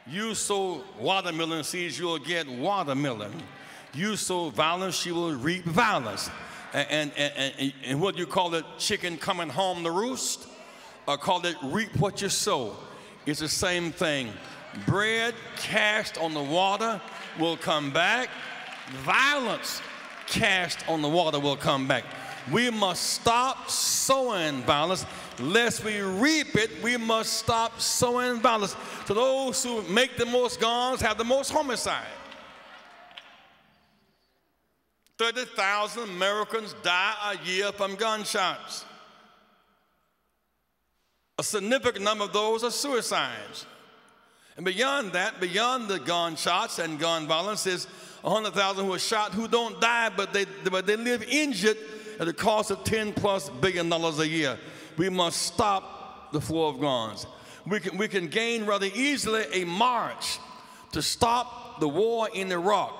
You sow watermelon seeds, you'll get watermelon. You sow violence, you will reap violence. And what you call it, chicken coming home to roost, or call it reap what you sow. It's the same thing. Bread cast on the water will come back. Violence cast on the water will come back. We must stop sowing violence. Lest we reap it, we must stop sowing violence. So those who make the most guns have the most homicide. 30,000 Americans die a year from gunshots. A significant number of those are suicides. And beyond that, beyond the gunshots and gun violence, is 100,000 who are shot who don't die, but they live injured at the cost of $10+ billion a year. We must stop the flow of guns. We can gain rather easily a march to stop the war in Iraq.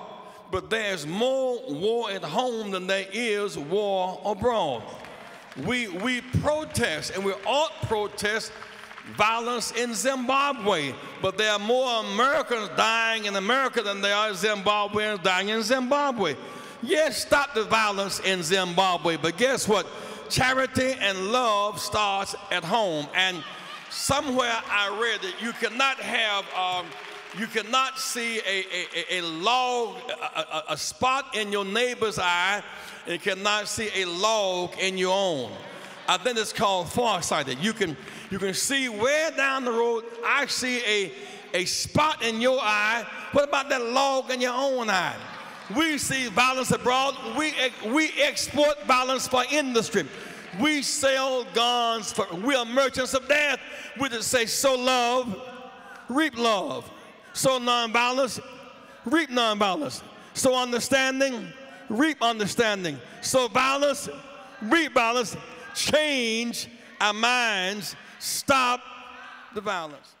But there's more war at home than there is war abroad. We protest, and we ought protest violence in Zimbabwe, but there are more Americans dying in America than there are Zimbabweans dying in Zimbabwe. Yes, stop the violence in Zimbabwe, but guess what? Charity and love starts at home. And somewhere I read that you cannot have you cannot see a log, a spot in your neighbor's eye, and you cannot see a log in your own. I think it's called farsighted. You can see way down the road. I see a spot in your eye. What about that log in your own eye? We see violence abroad. We export violence for industry. We sell guns we are merchants of death. We just say, sow love, reap love. Sow nonviolence, reap nonviolence. Sow understanding, reap understanding. Sow violence, reap violence. Change our minds. Stop the violence.